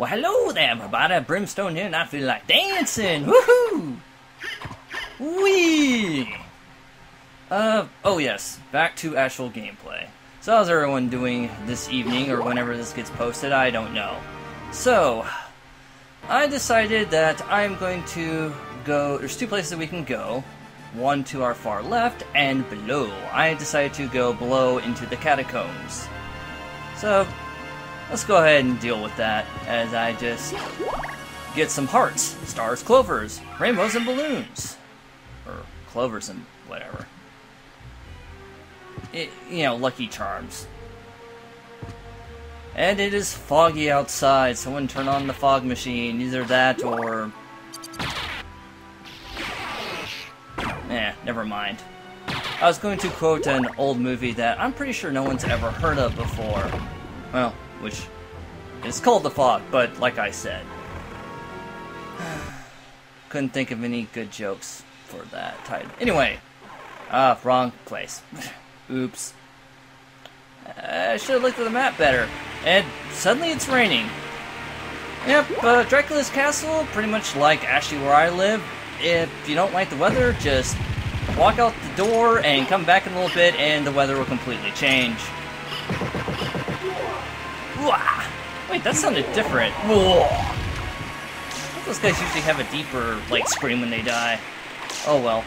Well, hello there, everybody. Brimstone here, and I feel like dancing. Woohoo! Whee! Oh yes, back to actual gameplay. So how's everyone doing this evening, or whenever this gets posted? I don't know. So, I decided that I'm going to go... There's two places that we can go. One to our far left, and below. I decided to go below into the catacombs. So, let's go ahead and deal with that, as I just get some hearts, stars, clovers, rainbows, and balloons. Or clovers and whatever. You know, Lucky Charms. And it is foggy outside. Someone turn on the fog machine. Either that or... never mind. I was going to quote an old movie that I'm pretty sure no one's ever heard of before. Well, which is called The Fog, but like I said. Couldn't think of any good jokes for that title. Anyway. Wrong place. Oops. I should have looked at the map better. And suddenly it's raining. Yep, Dracula's Castle, pretty much like actually where I live. If you don't like the weather, just walk out the door and come back in a little bit and the weather will completely change. Wait, that sounded different. Those guys usually have a deeper, like, scream when they die. Oh well.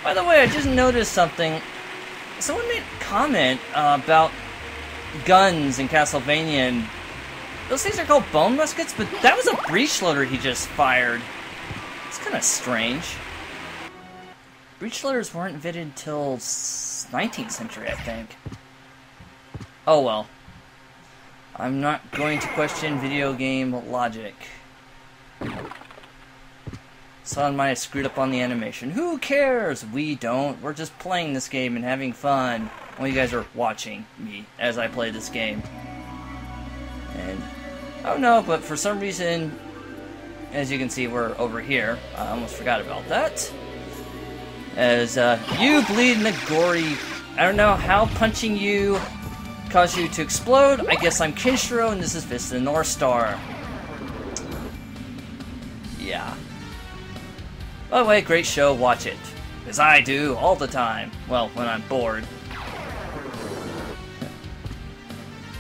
By the way, I just noticed something. Someone made a comment about guns in Castlevania, and those things are called bone muskets, but that was a breech loader he just fired. It's kind of strange. Breech loaders weren't invented until 19th century, I think. Oh well. I'm not going to question video game logic. Someone might have screwed up on the animation. Who cares? We don't. We're just playing this game and having fun. Well, you guys are watching me as I play this game. And, oh no, but for some reason, as you can see, we're over here. I almost forgot about that. As, you bleed in the gory... I don't know how punching you caused you to explode. I guess I'm Kinshiro, and this is Fist of the North Star. Yeah. By the way, great show, watch it. As I do, all the time. Well, when I'm bored.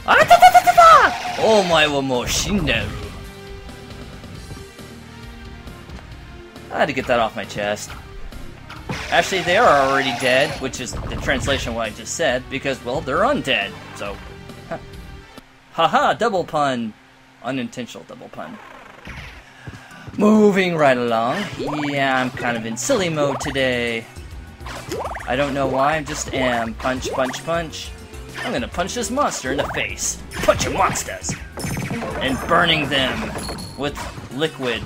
Oh my wa mo shinderu. I had to get that off my chest. Actually, they are already dead, which is the translation of what I just said, because, well, they're undead, so... Haha, double pun. Unintentional double pun. Moving right along. Yeah, I'm kind of in silly mode today. I don't know why, I just am. Punch, punch, punch. I'm gonna punch this monster in the face. Punching monsters! And burning them with liquid.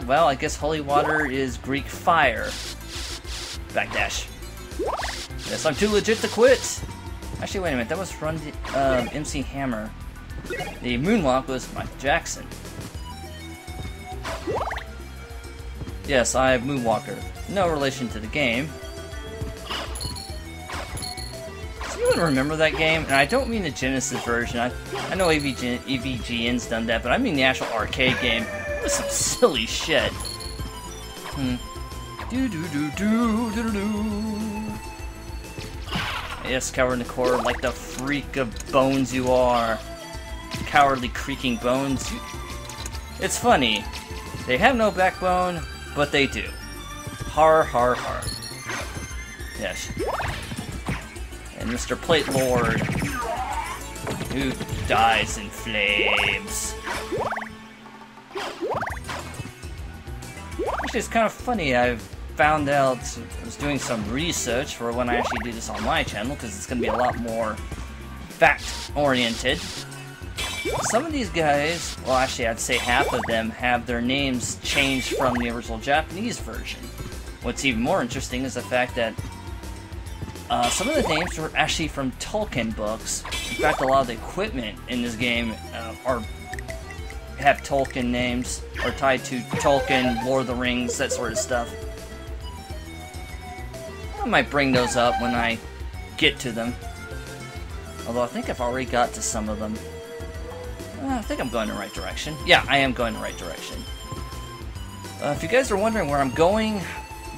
Well, I guess holy water is Greek fire. Backdash. Guess I'm too legit to quit. Actually, wait a minute, that was from MC Hammer. The moonwalk was Michael Jackson. Yes, I have Moonwalker. No relation to the game. Does anyone remember that game? And I don't mean the Genesis version. I know EVGN's done that, but I mean the actual arcade game. It was some silly shit. Yes, coward in the corner, like the freak of bones you are. Cowardly creaking bones. It's funny. They have no backbone, but they do. Har, har, har. Yes. And Mr. Plate Lord, who dies in flames. Actually, it's kind of funny. I've found out, I was doing some research for when I actually do this on my channel, because it's going to be a lot more fact-oriented. Some of these guys, well actually I'd say half of them, have their names changed from the original Japanese version. What's even more interesting is the fact that some of the names were actually from Tolkien books. In fact, a lot of the equipment in this game have Tolkien names, or tied to Tolkien, Lord of the Rings, that sort of stuff. I might bring those up when I get to them. Although I think I've already got to some of them. I think I'm going in the right direction. Yeah, I am going in the right direction. If you guys are wondering where I'm going,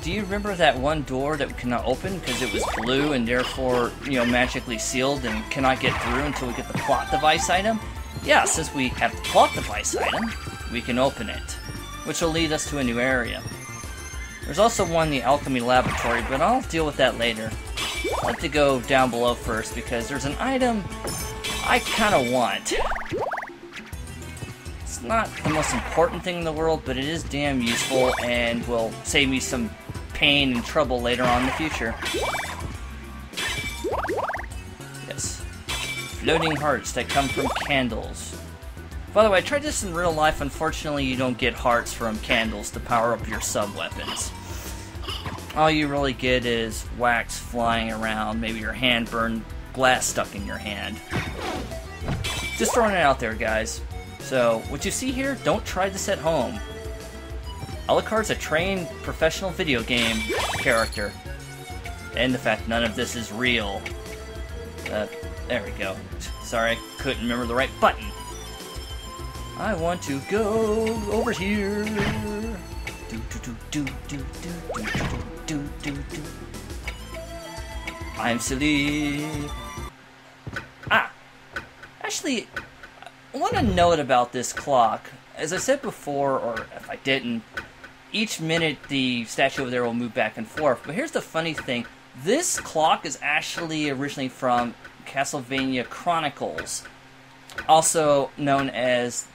do you remember that one door that we cannot open because it was blue and therefore, you know, magically sealed and cannot get through until we get the plot device item? Yeah, since we have the plot device item, we can open it, which will lead us to a new area. There's also one in the alchemy laboratory, but I'll deal with that later. I'd like to go down below first because there's an item I kind of want. It's not the most important thing in the world, but it is damn useful and will save me some pain and trouble later on in the future. Yes. Floating hearts that come from candles. By the way, I tried this in real life. Unfortunately, you don't get hearts from candles to power up your sub-weapons. All you really get is wax flying around, maybe your hand burned, glass stuck in your hand. Just throwing it out there, guys. So, what you see here, don't try this at home. Alucard's a trained professional video game character. And the fact none of this is real. There we go. Sorry, couldn't remember the right button. I want to go over here. I'm silly. Actually, I want to note about this clock. As I said before, or if I didn't, each minute the statue over there will move back and forth. But here's the funny thing. This clock is actually originally from Castlevania Chronicles, also known as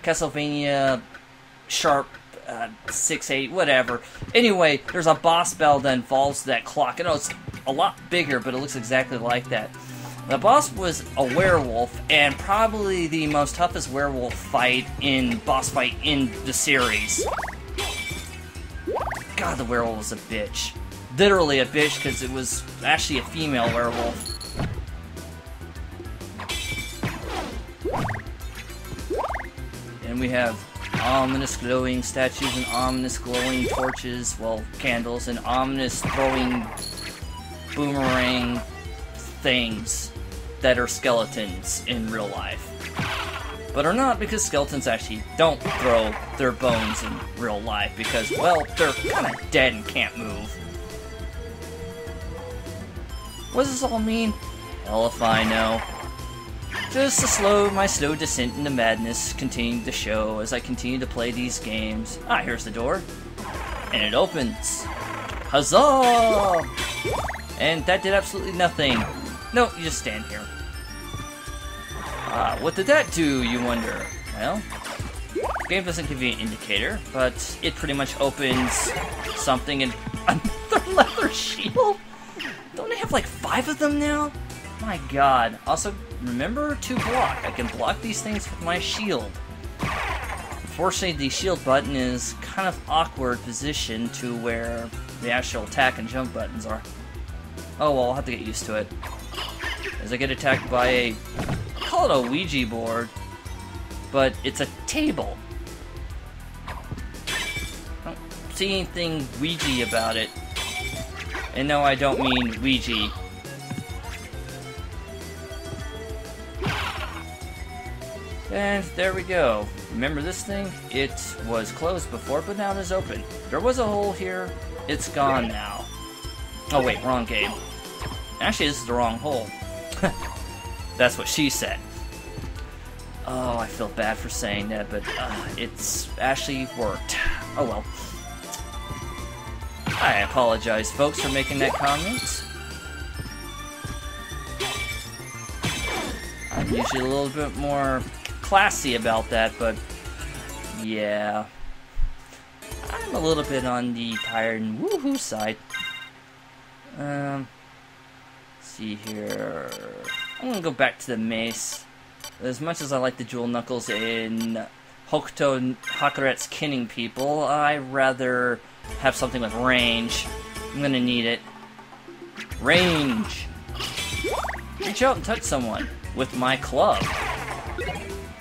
Castlevania Sharp 6-8, whatever. Anyway, there's a boss battle that involves that clock. I know it's a lot bigger, but it looks exactly like that. The boss was a werewolf, and probably the most toughest werewolf boss fight in the series. God, the werewolf was a bitch. Literally a bitch, because it was actually a female werewolf. And we have ominous glowing statues and ominous glowing torches, well, candles, and ominous throwing boomerang things that are skeletons in real life. But are not, because skeletons actually don't throw their bones in real life because, well, they're kind of dead and can't move. What does this all mean? Hell if I know. Just my slow descent into madness continuing to show as I continue to play these games. Here's the door. And it opens. Huzzah! And that did absolutely nothing. No, you just stand here. What did that do, you wonder? Well, the game doesn't give you an indicator, but it pretty much opens something and another leather shield? Don't they have like 5 of them now? My god. Also, remember to block. I can block these things with my shield. Unfortunately, the shield button is kind of awkward position to where the actual attack and jump buttons are. Oh well, I'll have to get used to it. As I get attacked by I call it a Ouija board, but it's a table. I don't see anything Ouija about it. And no, I don't mean Ouija. And there we go. Remember this thing? It was closed before, but now it is open. There was a hole here. It's gone now. Oh wait, wrong game. Actually, this is the wrong hole. That's what she said. Oh, I feel bad for saying that, but it's actually worked. Oh well. I apologize, folks, for making that comment. I'm usually a little bit more classy about that, but yeah. I'm a little bit on the tired and woohoo side. Let's see here. I'm gonna go back to the mace. As much as I like the jewel knuckles in Hokuto Hakuret's Kinning People, I'd rather have something with range. I'm gonna need it. Range! Reach out and touch someone with my club.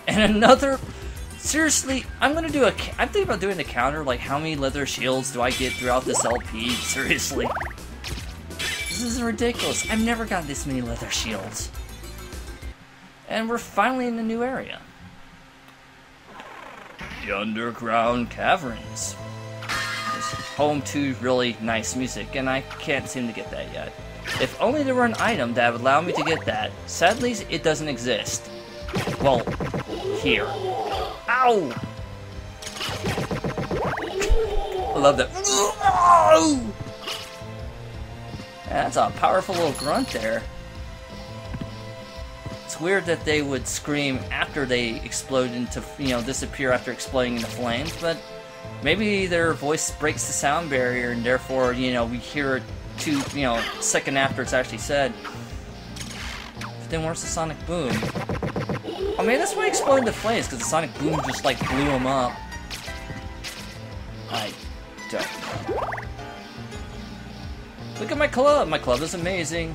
And another... Seriously, I'm thinking about doing the counter, like how many leather shields do I get throughout this LP? Seriously. This This is ridiculous. I've never gotten this many leather shields. And we're finally in a new area. The underground caverns. It's home to really nice music, and I can't seem to get that yet. If only there were an item that would allow me to get that. Sadly, it doesn't exist. Well, here. Ow! I love that. Yeah, that's a powerful little grunt there. It's weird that they would scream after they explode into, disappear after exploding into flames, but maybe their voice breaks the sound barrier and therefore, we hear it second after it's actually said. But then where's the sonic boom? Oh, maybe that's why he exploded into flames, because the sonic boom just, blew him up. I don't know. Look at my club! My club is amazing.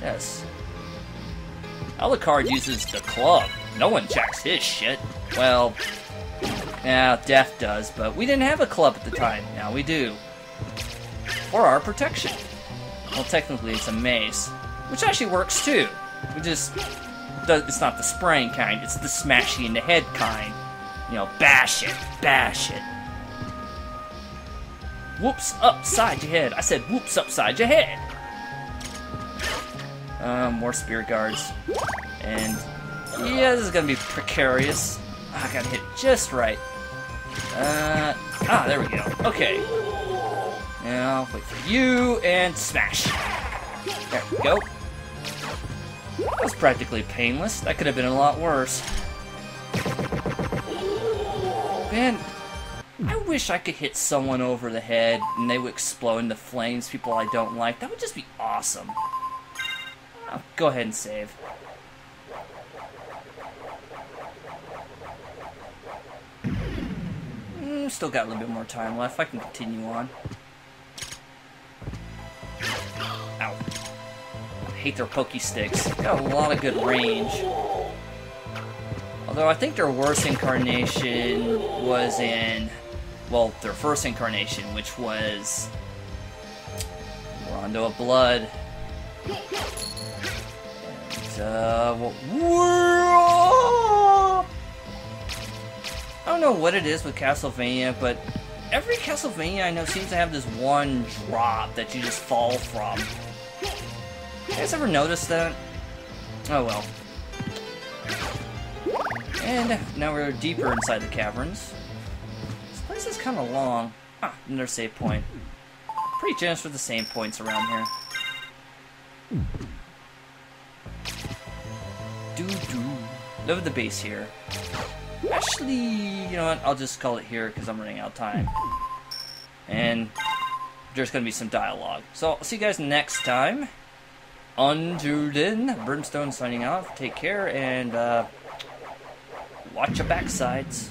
Yes. Alucard uses the club. No one checks his shit. Well, yeah, Death does, but we didn't have a club at the time. Now we do. For our protection. Well, technically it's a mace, which actually works too. It's not the spraying kind, it's the smashing in the head kind. Bash it, bash it. Whoops upside your head. I said whoops upside your head. More spirit guards. And yeah, this is gonna be precarious. I gotta hit it just right. There we go. Okay. Now, wait for you, and smash. There we go. That was practically painless. That could have been a lot worse. Man, I wish I could hit someone over the head and they would explode into flames, people I don't like. That would just be awesome. I'll go ahead and save. Still got a little bit more time left. I can continue on. Ow. I hate their pokey sticks. Got a lot of good range. Although I think their worst incarnation was in, well, their first incarnation, which was Rondo of Blood. And, I don't know what it is with Castlevania, but every Castlevania I know seems to have this one drop that you just fall from. You guys ever noticed that? Oh well. And now we're deeper inside the caverns. This place is kind of long. Ah, another save point. Pretty generous with the save points around here. Doo-doo. Live at the base here. Actually, you know what? I'll just call it here because I'm running out of time. And there's going to be some dialogue. So I'll see you guys next time. Until then, Brimstone signing off. Take care and watch your backsides.